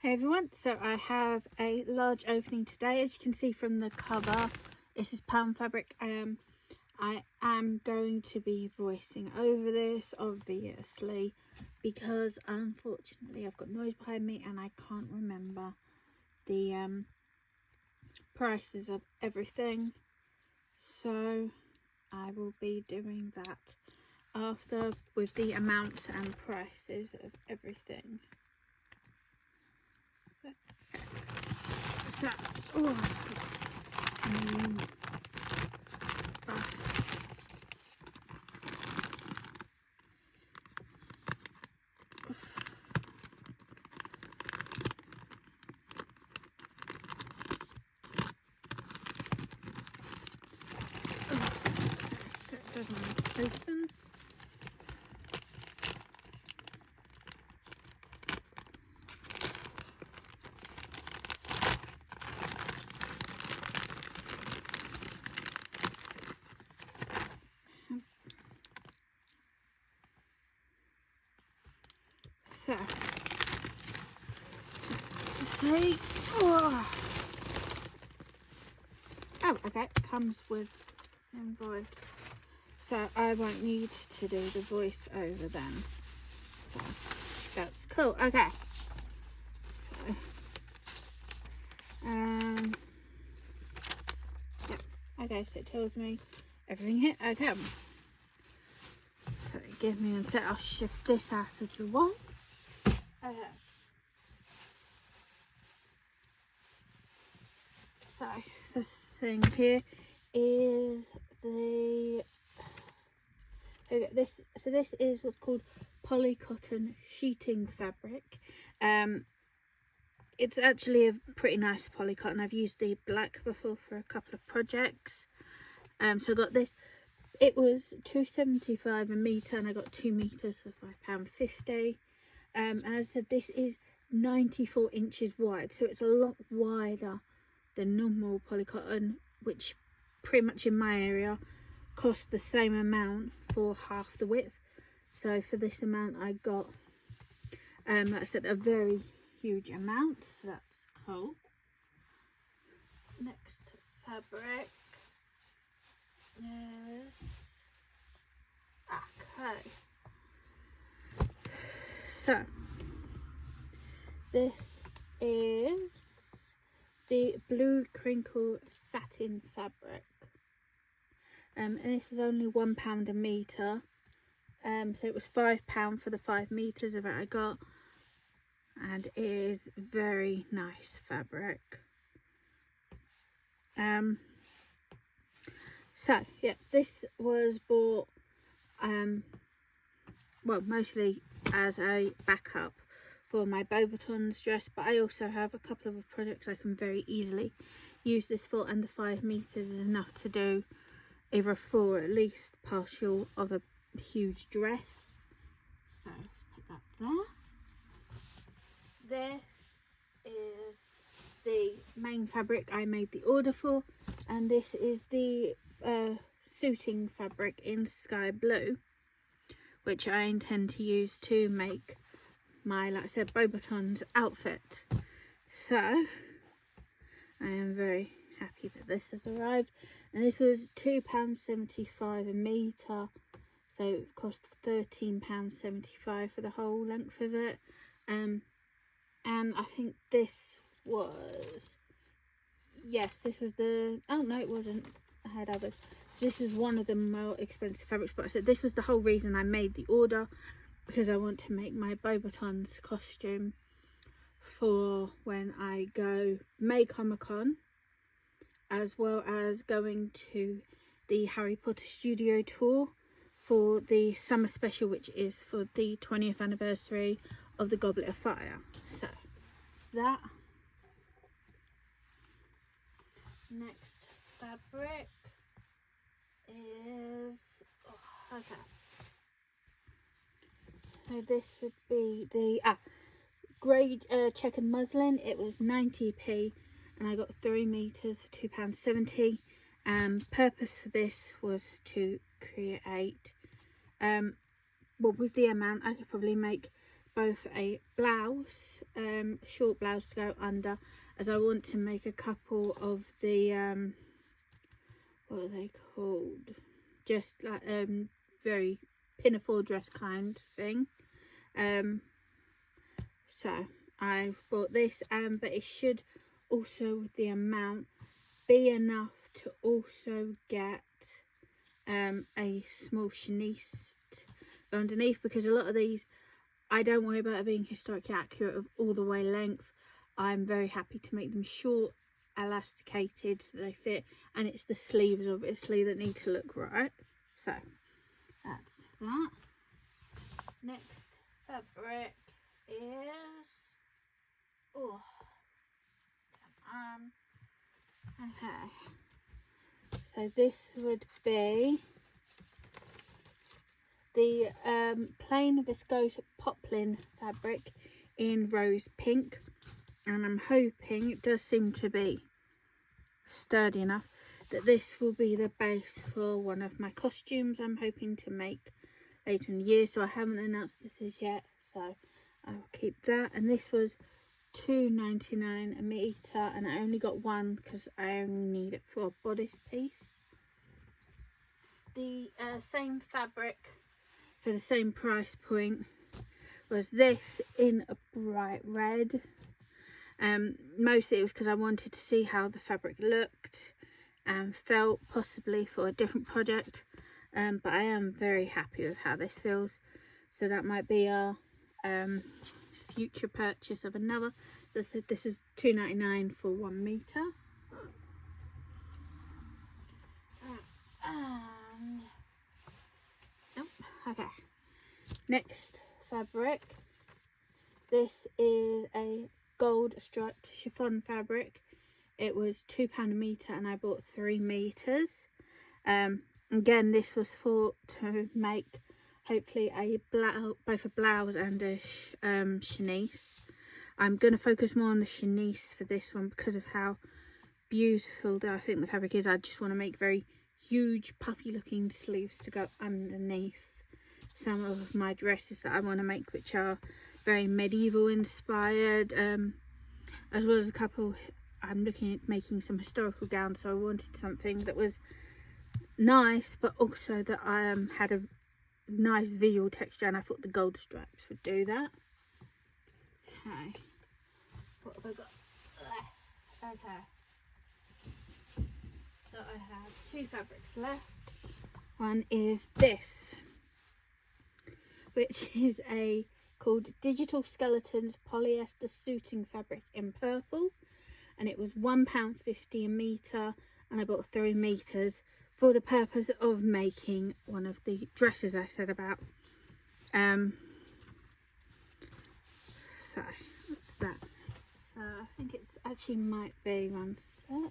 Hey everyone, so I have a large opening today. As you can see from the cover, this is Pound Fabric. I am going to be voicing over this, obviously, because unfortunately I've got noise behind me and I can't remember the prices of everything. So I will be doing that after with the amounts and prices of everything. So, it doesn't open. So, see, oh, okay, comes with invoice, so I won't need to do the voice over then. So that's cool. Okay. So, yeah. Okay, so it tells me everything here. Okay. So give me a sec. I'll shift this out of the way. Okay. So the thing here is the this is what's called polycotton sheeting fabric. It's actually a pretty nice polycotton. I've used the black before for a couple of projects. So I got this. It was £2.75 a metre and I got 2 metres for £5.50. And as I said, this is 94 inches wide, so it's a lot wider than normal polycotton, which pretty much in my area cost the same amount for half the width. So for this amount I got, like I said, a very huge amount, so that's cool. Next fabric is okay. So this is the blue crinkle satin fabric, and this is only £1 a metre. So it was £5 for the 5 metres of it I got, and it is very nice fabric. So yeah, this was bought well, mostly as a backup for my Beauxbatons dress, but I also have a couple of projects I can very easily use this for, and the 5 metres is enough to do either for at least partial of a huge dress. So let's put that there. This is the main fabric I made the order for, and this is the suiting fabric in sky blue, which I intend to use to make my, like I said, Beauxbatons outfit. So I am very happy that this has arrived, and this was £2.75 a metre, so it cost £13.75 for the whole length of it. And I think this was, yes, this was the, oh no it wasn't, I had others. So this is one of the more expensive fabrics, but I said this was the whole reason I made the order, because I want to make my Beauxbatons costume for when I go May Comic Con, as well as going to the Harry Potter studio tour for the summer special, which is for the 20th anniversary of the Goblet of Fire. So that. Next fabric is, oh, okay, so this would be the grey checkered muslin. It was 90p and I got 3 metres for £2.70. Purpose for this was to create, well, with the amount I could probably make both a blouse, short blouse to go under, as I want to make a couple of the what are they called, just like very pinafore dress kind thing. So I've bought this, but it should also, with the amount, be enough to also get a small chenille underneath, because a lot of these, I don't worry about it being historically accurate of all the way length. I'm very happy to make them short, elasticated, so they fit, and it's the sleeves obviously that need to look right. So that's that. Next fabric is, oh, okay, so this would be the plain viscose poplin fabric in rose pink, and I'm hoping, it does seem to be sturdy enough, that this will be the base for one of my costumes I'm hoping to make later in the year. So I haven't announced this as yet, so I'll keep that. And this was £2.99 a metre, and I only got one because I only need it for a bodice piece. The same fabric for the same price point was this in a bright red. Mostly it was because I wanted to see how the fabric looked and felt, possibly for a different project, but I am very happy with how this feels. So that might be our future purchase of another. So I said this is £2.99 for 1 metre. And nope. Okay, next fabric, this is a gold striped chiffon fabric. It was £2 a metre, and I bought 3 metres. Again, this was to make hopefully a blouse, both a blouse and a chenille. I'm going to focus more on the chenille for this one because of how beautiful that I think the fabric is. I just want to make very huge puffy looking sleeves to go underneath some of my dresses that I want to make, which are very medieval inspired, as well as a couple. I'm looking at making some historical gowns, so I wanted something that was nice but also that had a nice visual texture, and I thought the gold stripes would do that. Okay, what have I got left? Okay, so I have 2 fabrics left. One is this, which is called Digital Skeletons polyester suiting fabric in purple, and it was £1.50 a metre, and I bought 3 metres for the purpose of making one of the dresses I said about. So what's that? So I think it's actually might be one second.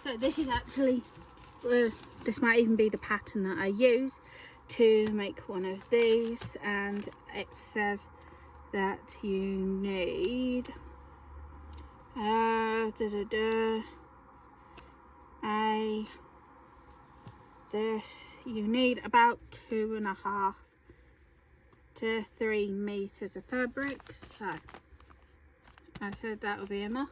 So this is actually, this might even be the pattern that I use to make one of these, and it says that you need you need about 2.5 to 3 meters of fabric. So I said that will be enough.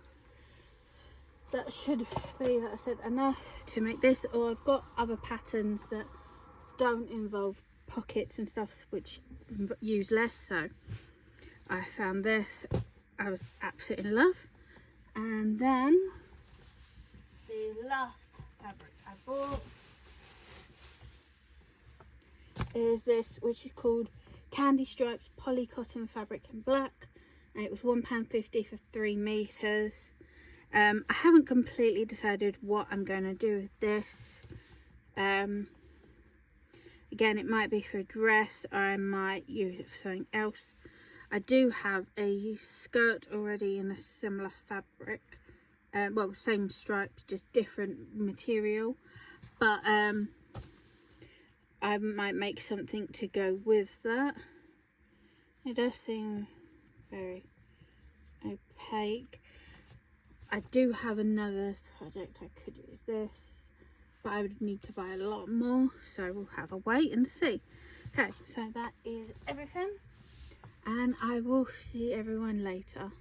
That should be, that I said, enough to make this. Or I've got other patterns that don't involve pockets and stuff, which use less. So I found this, I was absolutely in love. And then the last fabric I bought is this, which is called Candy Stripes Poly Cotton Fabric in black, and it was £1.50 for 3 meters. I haven't completely decided what I'm going to do with this. Again, it might be for a dress, or I might use it for something else. I do have a skirt already in a similar fabric, well, same stripes, just different material, but I might make something to go with that. It does seem very opaque. I do have another project I could use this, but I would need to buy a lot more, so we'll have a wait and see. Okay, so that is everything, and I will see everyone later.